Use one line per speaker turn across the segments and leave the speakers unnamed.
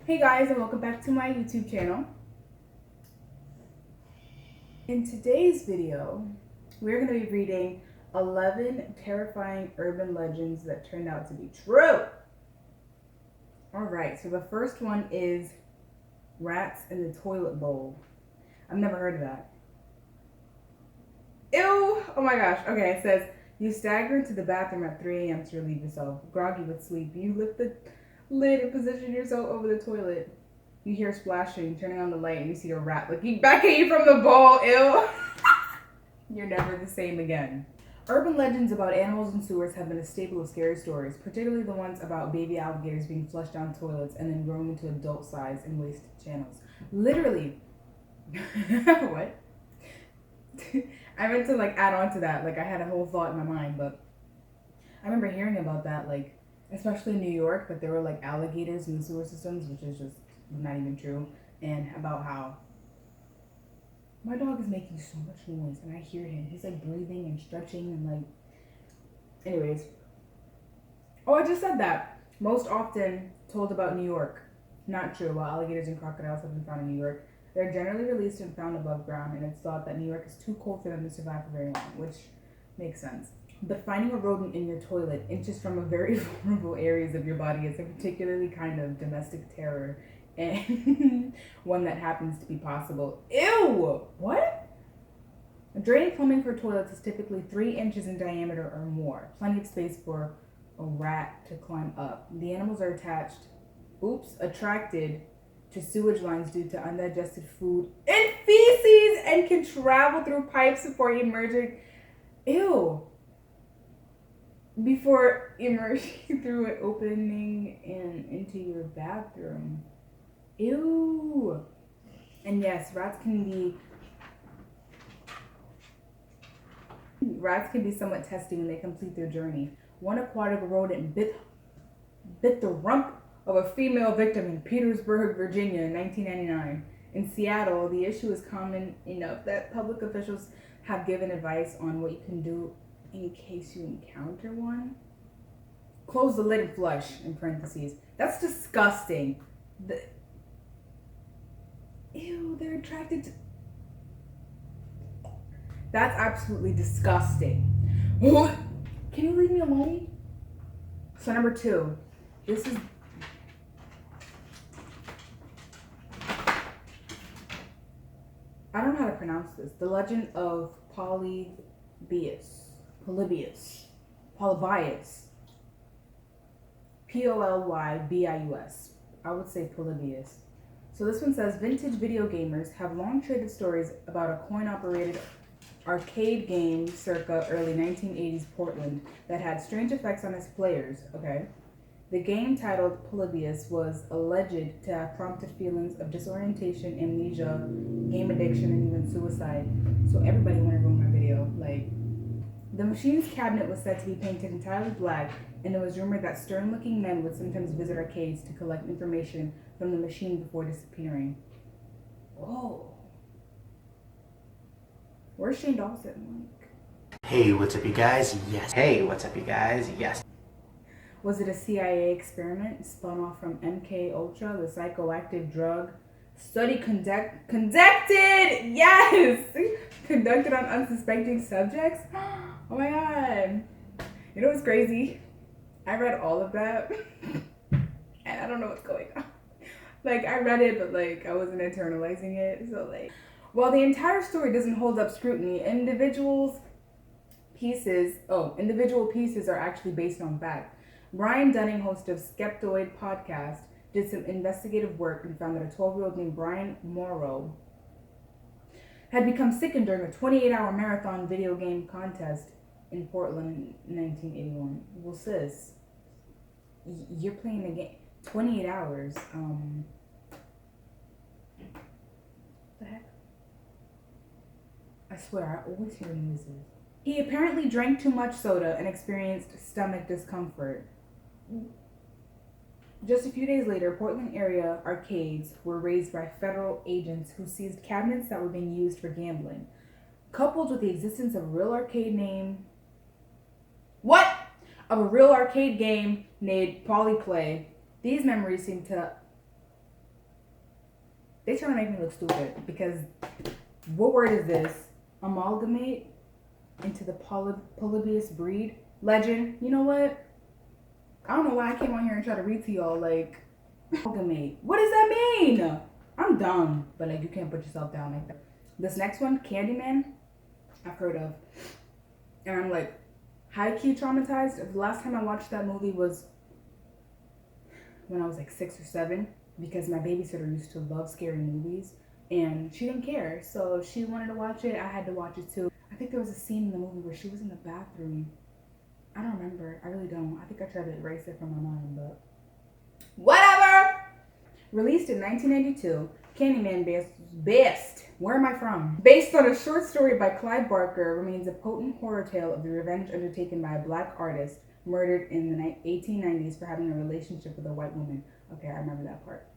Hey guys, and welcome back to my YouTube channel. In today's video, we're going to be reading 11 terrifying urban legends that turned out to be true. Alright, so the first one is rats in the toilet bowl. I've never heard of that. Ew! Oh my gosh. Okay, it says, you stagger into the bathroom at 3 a.m. to relieve yourself. Groggy with sleep, you lift the lid and position yourself over the toilet. You hear splashing, turning on the light, and you see a rat looking back at you from the bowl. Ew. You're never the same again. Urban legends about animals in sewers have been a staple of scary stories, particularly the ones about baby alligators being flushed down toilets and then growing into adult size in waste channels. Literally. What? I meant to add on to that. I had a whole thought in my mind, but I remember hearing about that, especially in New York, that there were alligators in the sewer systems, which is just not even true, and about how my dog is making so much noise and I hear him. He's breathing and stretching and anyways. Oh, I just said that. Most often told about New York. Not true. While alligators and crocodiles have been found in New York, they're generally released and found above ground, and it's thought that New York is too cold for them to survive for very long, which makes sense. But finding a rodent in your toilet inches from a very vulnerable areas of your body is a particularly kind of domestic terror, and one that happens to be possible. Ew! What? Drained plumbing for toilets is typically 3 inches in diameter or more. Plenty of space for a rat to climb up. The animals are attracted to sewage lines due to undigested food and feces and can travel through pipes before emerging. Ew. Before emerging through an opening and into your bathroom. Ew. And yes, rats can be somewhat testy when they complete their journey. One aquatic rodent bit the rump of a female victim in Petersburg, Virginia in 1999. In Seattle, the issue is common enough that public officials have given advice on what you can do in case you encounter one. Close the lid and flush, in parentheses. That's disgusting. Ew, they're attracted to... That's absolutely disgusting. Can you leave me alone? So number 2. This is... I don't know how to pronounce this. The legend of Polybius. Polybius. Polybius. I would say Polybius. So this one says, vintage video gamers have long traded stories about a coin-operated arcade game circa early 1980s Portland that had strange effects on its players. Okay. The game, titled Polybius, was alleged to have prompted feelings of disorientation, amnesia, game addiction, and even suicide. So everybody want to ruin my video. The machine's cabinet was said to be painted entirely black, and it was rumored that stern-looking men would sometimes visit arcades to collect information from the machine before disappearing. Whoa. Where's Shane Dawson?
Hey, what's up, you guys? Yes. Hey, what's up, you guys? Yes.
Was it a CIA experiment spun off from MK Ultra, the psychoactive drug study conducted? Yes, conducted on unsuspecting subjects. Oh my god! You know what's crazy? I read all of that, and I don't know what's going on. I read it, but I wasn't internalizing it. So while the entire story doesn't hold up scrutiny, individual pieces are actually based on fact. Brian Dunning, host of Skeptoid podcast, did some investigative work and found that a 12-year-old named Brian Morrow had become sickened during a 28-hour marathon video game contest in Portland in 1981. Well, sis, you're playing a game 28 hours. The heck? I swear, I always hear noises. He apparently drank too much soda and experienced stomach discomfort. Just a few days later, Portland area arcades were raided by federal agents who seized cabinets that were being used for gambling. Coupled with the existence of a real arcade game named Polyplay, these memories seem to They trying to make me look stupid because what word is this? Amalgamate into the polybius breed legend. You know what? I don't know why I came on here and tried to read to y'all like amalgamate. What does that mean? I'm dumb, but like you can't put yourself down like that. This next one, Candyman, I've heard of, and I'm like high-key traumatized. The last time I watched that movie was when I was like 6 or 7 because my babysitter used to love scary movies and she didn't care, so she wanted to watch it. I had to watch it too. I think there was a scene in the movie where she was in the bathroom. I don't remember. I really don't. I think I tried to erase it from my mind, but whatever. Released in 1992, Candyman based. Where am I from? Based on a short story by Clive Barker, remains a potent horror tale of the revenge undertaken by a black artist murdered in the 1890s for having a relationship with a white woman. Okay, I remember that part.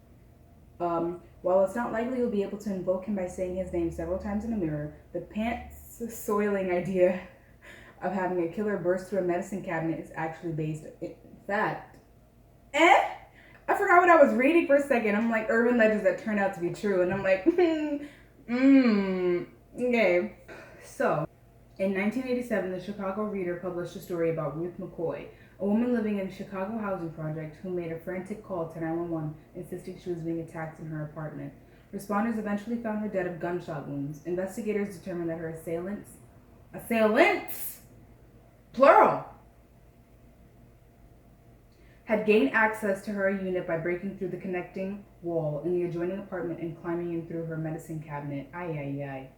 While it's not likely you'll be able to invoke him by saying his name several times in a mirror, the pants-soiling idea of having a killer burst through a medicine cabinet is actually based in fact. I forgot what I was reading for a second. I'm like, urban legends that turned out to be true. And I'm like, okay. So, in 1987, the Chicago Reader published a story about Ruth McCoy, a woman living in a Chicago housing project who made a frantic call to 911 insisting she was being attacked in her apartment. Responders eventually found her dead of gunshot wounds. Investigators determined that her assailants, plural, had gained access to her unit by breaking through the connecting wall in the adjoining apartment and climbing in through her medicine cabinet. Ay.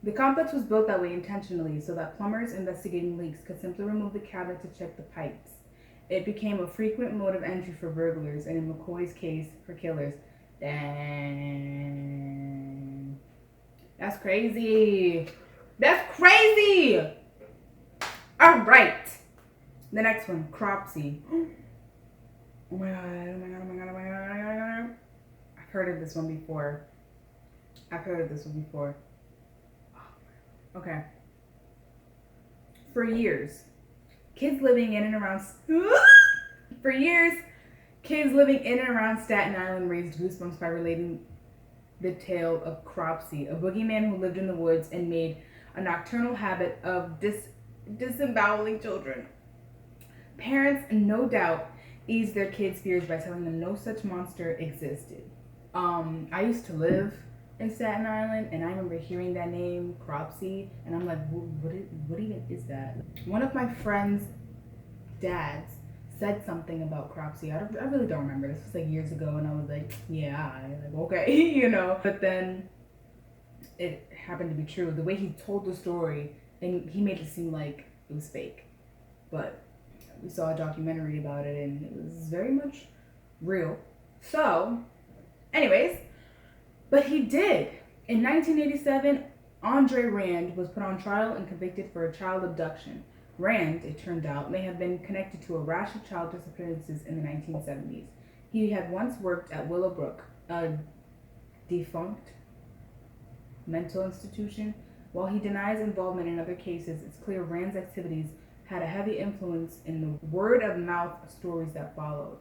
The complex was built that way intentionally so that plumbers investigating leaks could simply remove the cabinet to check the pipes. It became a frequent mode of entry for burglars, and in McCoy's case, for killers. Dang. That's crazy. That's crazy! Alright. The next one, Cropsy. Oh my god. I've heard of this one before. Okay. For years, kids living in and around Staten Island raised goosebumps by relating the tale of Cropsy, a boogeyman who lived in the woods and made a nocturnal habit of disemboweling children. Parents, no doubt, eased their kids' fears by telling them no such monster existed. I used to live in Staten Island, and I remember hearing that name, Cropsy, and I'm like, what even is that? One of my friend's dads said something about Cropsy. I really don't remember. This was like years ago, and I was like, yeah, like, okay, you know. But then it happened to be true. The way he told the story, and he made it seem like it was fake. But we saw a documentary about it, and it was very much real. So, anyways, but he did. In 1987, Andre Rand was put on trial and convicted for a child abduction. Rand, it turned out, may have been connected to a rash of child disappearances in the 1970s. He had once worked at Willowbrook, a defunct mental institution. While he denies involvement in other cases, it's clear Rand's activities had a heavy influence in the word-of-mouth stories that followed.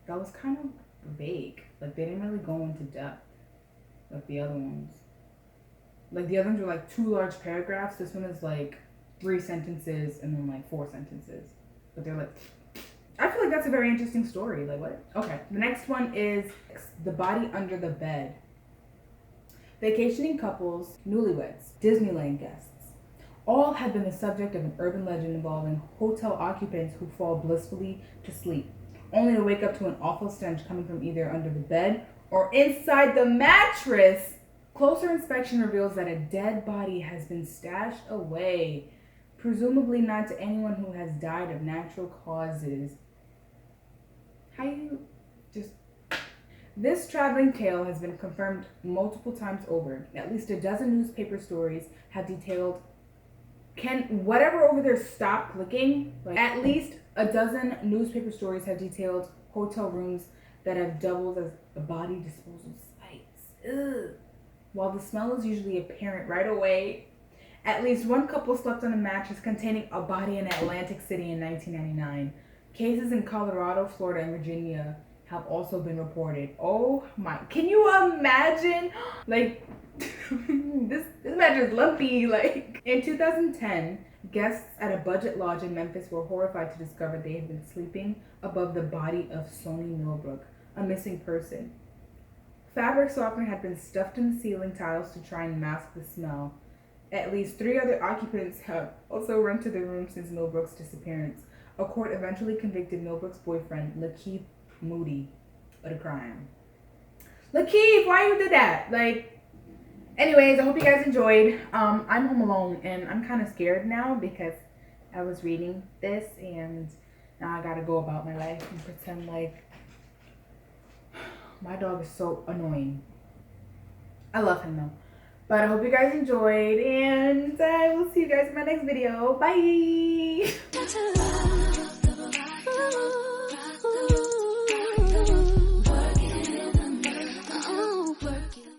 That was kind of vague. Like, they didn't really go into depth like the other ones. Like, the other ones were like 2 large paragraphs. This one is like 3 sentences and then like 4 sentences. But they're like, I feel like that's a very interesting story. Like, what? Okay, the next one is The Body Under the Bed. Vacationing couples, newlyweds, Disneyland guests, all have been the subject of an urban legend involving hotel occupants who fall blissfully to sleep, only to wake up to an awful stench coming from either under the bed or inside the mattress. Closer inspection reveals that a dead body has been stashed away, presumably not to anyone who has died of natural causes. This traveling tale has been confirmed multiple times over. At least a dozen newspaper stories have detailed. Can whatever over there stop clicking? Like, at least a dozen newspaper stories have detailed hotel rooms that have doubled as body disposal sites. Ugh. While the smell is usually apparent right away, at least one couple slept on a mattress containing a body in Atlantic City in 1999. Cases in Colorado, Florida, and Virginia have also been reported. Oh my, can you imagine? Like, this match is lumpy. Like, in 2010, guests at a budget lodge in Memphis were horrified to discover they had been sleeping above the body of Sony Millbrook, a missing person. Fabric softener had been stuffed in the ceiling tiles to try and mask the smell. At least 3 other occupants have also run to the room since Millbrook's disappearance. A court eventually convicted Millbrook's boyfriend, Lakeith Moody, of the crime. Lakeith, why you did that? Like, anyways, I hope you guys enjoyed. I'm home alone and I'm kind of scared now because I was reading this and now I gotta go about my life and pretend like my dog is so annoying. I love him though. But I hope you guys enjoyed and I will see you guys in my next video. Bye!